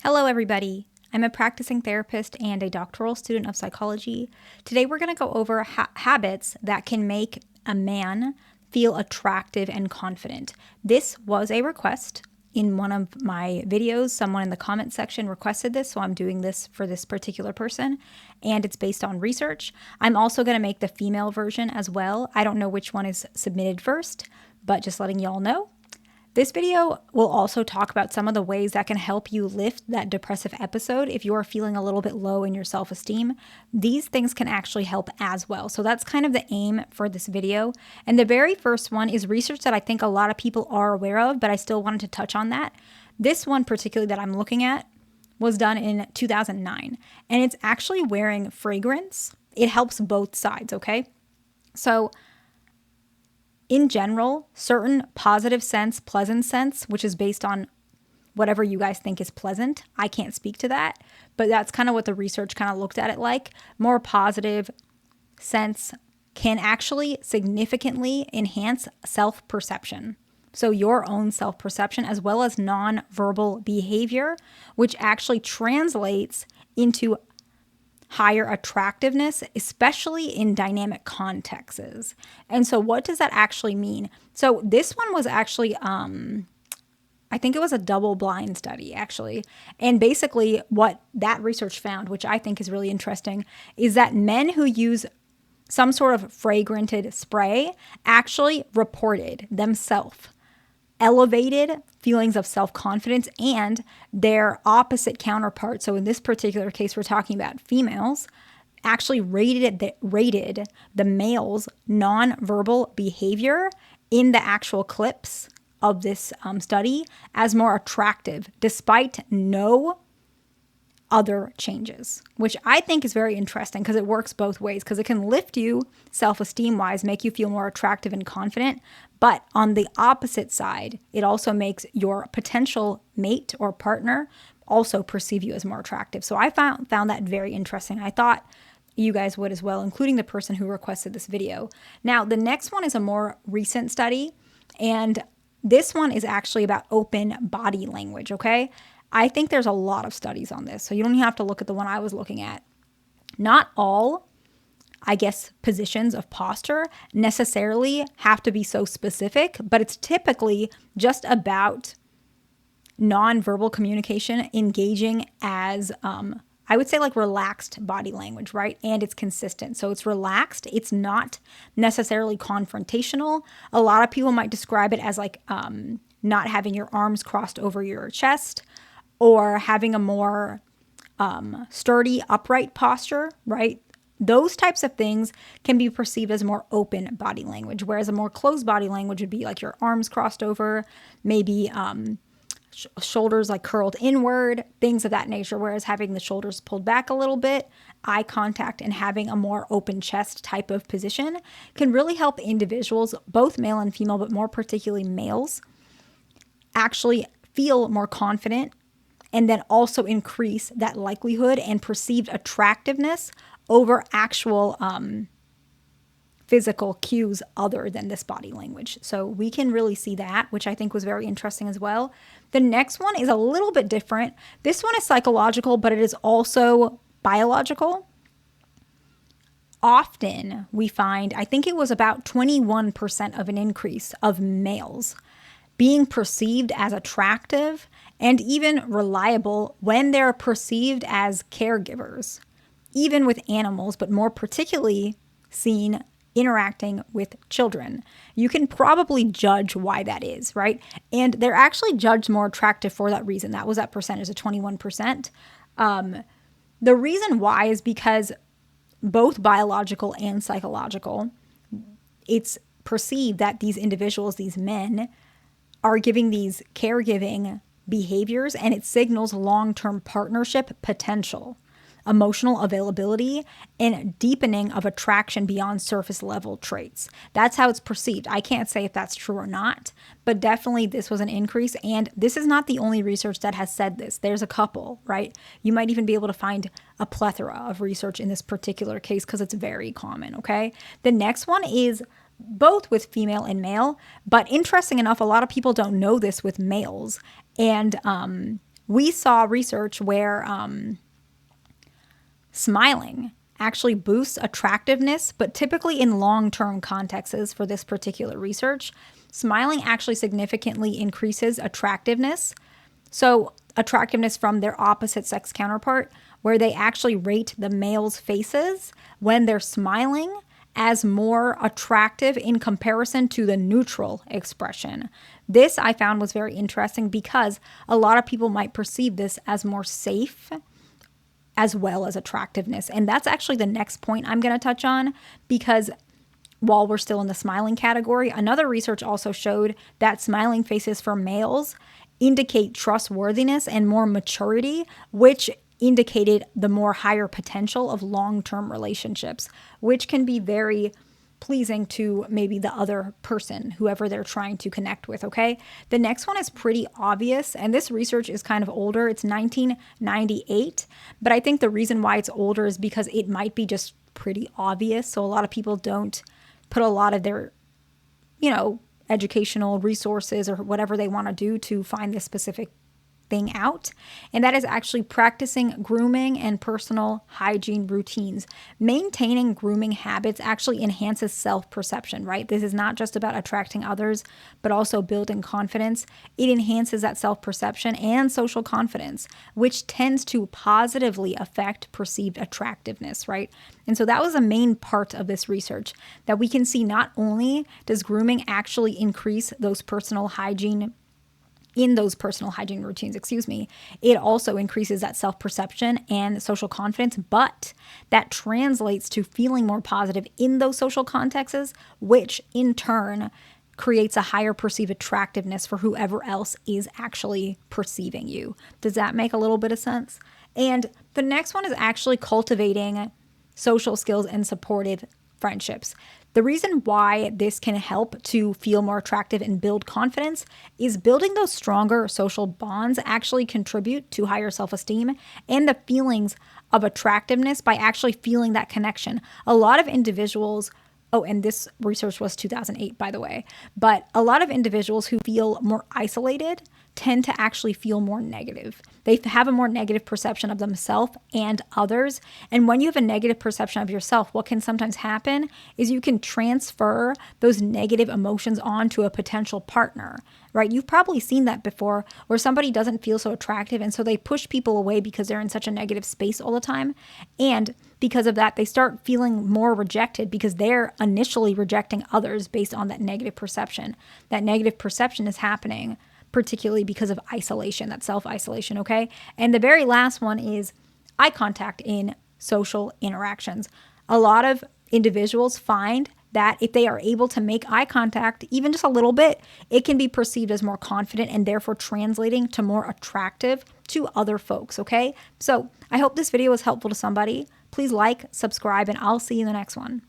Hello, everybody. I'm a practicing therapist and a doctoral student of psychology. Today, we're going to go over habits that can make a man feel attractive and confident. This was a request in one of my videos. Someone in the comment section requested this, so I'm doing this for this particular person, and it's based on research. I'm also going to make the female version as well. I don't know which one is submitted first, but just letting y'all know. This video will also talk about some of the ways that can help you lift that depressive episode if you are feeling a little bit low in your self-esteem. These things can actually help as well. So that's kind of the aim for this video. And the very first one is research that I think a lot of people are aware of, but I still wanted to touch on that. This one particularly that I'm looking at was done in 2009, and it's actually wearing fragrance. It helps both sides, okay? So in general, certain positive scents, pleasant scents, which is based on whatever you guys think is pleasant. I can't speak to that, but that's kind of what the research kind of looked at it like. More positive scents can actually significantly enhance self-perception. So your own self-perception as well as non-verbal behavior, which actually translates into higher attractiveness, especially in dynamic contexts. And so what does that actually mean? So this one was actually, I think it was a double-blind study, actually. And basically what that research found, which I think is really interesting, is that men who use some sort of fragranted spray actually reported themselves elevated feelings of self-confidence, and their opposite counterpart, so in this particular case we're talking about females, actually rated the male's non-verbal behavior in the actual clips of this study as more attractive despite no other changes, which I think is very interesting because it works both ways, because it can lift you self-esteem wise, make you feel more attractive and confident. But on the opposite side, it also makes your potential mate or partner also perceive you as more attractive. So I found that very interesting. I thought you guys would as well, including the person who requested this video. Now, the next one is a more recent study, and this one is actually about open body language, okay? I think there's a lot of studies on this, so you don't have to look at the one I was looking at. Not all, I guess, positions of posture necessarily have to be so specific, but it's typically just about nonverbal communication engaging as, I would say, like relaxed body language, right? And it's consistent. So it's relaxed. It's not necessarily confrontational. A lot of people might describe it as like not having your arms crossed over your chest, or having a more sturdy, upright posture, right? Those types of things can be perceived as more open body language, whereas a more closed body language would be like your arms crossed over, maybe shoulders like curled inward, things of that nature, whereas having the shoulders pulled back a little bit, eye contact, and having a more open chest type of position can really help individuals, both male and female, but more particularly males, actually feel more confident, and then also increase that likelihood and perceived attractiveness over actual physical cues other than this body language. So we can really see that, which I think was very interesting as well. The next one is a little bit different. This one is psychological, but it is also biological. Often we find, I think it was about 21% of an increase of males being perceived as attractive and even reliable when they're perceived as caregivers, even with animals, but more particularly seen interacting with children. You can probably judge why that is, right? And they're actually judged more attractive for that reason. That was that percentage of 21%. The reason why is because both biological and psychological, it's perceived that these individuals, these men, are giving these caregiving behaviors, and it signals long-term partnership potential, emotional availability, and deepening of attraction beyond surface level traits. That's how it's perceived. I can't say if that's true or not, but definitely this was an increase. And this is not the only research that has said this. There's a couple, right? You might even be able to find a plethora of research in this particular case because it's very common, okay? The next one is both with female and male, but interesting enough, a lot of people don't know this with males. And we saw research where smiling actually boosts attractiveness, but typically in long-term contexts for this particular research, smiling actually significantly increases attractiveness. So attractiveness from their opposite sex counterpart, where they actually rate the male's faces when they're smiling as more attractive in comparison to the neutral expression. This I found was very interesting because a lot of people might perceive this as more safe as well as attractiveness. And that's actually the next point I'm going to touch on, because while we're still in the smiling category, another research also showed that smiling faces for males indicate trustworthiness and more maturity, which indicated the more higher potential of long-term relationships, which can be very pleasing to maybe the other person, whoever they're trying to connect with, okay? The next one is pretty obvious, and this research is kind of older. It's 1998, but I think the reason why it's older is because it might be just pretty obvious, so a lot of people don't put a lot of their, educational resources or whatever they want to do to find this specific thing out. And that is actually practicing grooming and personal hygiene routines. Maintaining grooming habits actually enhances self-perception, right? This is not just about attracting others, but also building confidence. It enhances that self-perception and social confidence, which tends to positively affect perceived attractiveness, right? And so that was a main part of this research, that we can see not only does grooming actually increase those personal hygiene routines, it also increases that self-perception and social confidence, but that translates to feeling more positive in those social contexts, which in turn creates a higher perceived attractiveness for whoever else is actually perceiving you. Does that make a little bit of sense? And the next one is actually cultivating social skills and supportive friendships. The reason why this can help to feel more attractive and build confidence is building those stronger social bonds actually contribute to higher self-esteem and the feelings of attractiveness by actually feeling that connection. A lot of individuals, and this research was 2008, by the way, but a lot of individuals who feel more isolated tend to actually feel more negative. They have a more negative perception of themselves and others. And when you have a negative perception of yourself, what can sometimes happen is you can transfer those negative emotions onto a potential partner, right? You've probably seen that before, where somebody doesn't feel so attractive, and so they push people away because they're in such a negative space all the time. And because of that, they start feeling more rejected because they're initially rejecting others based on that negative perception. That negative perception is happening particularly because of isolation, that self-isolation, okay? And the very last one is eye contact in social interactions. A lot of individuals find that if they are able to make eye contact, even just a little bit, it can be perceived as more confident and therefore translating to more attractive to other folks, okay? So I hope this video was helpful to somebody. Please like, subscribe, and I'll see you in the next one.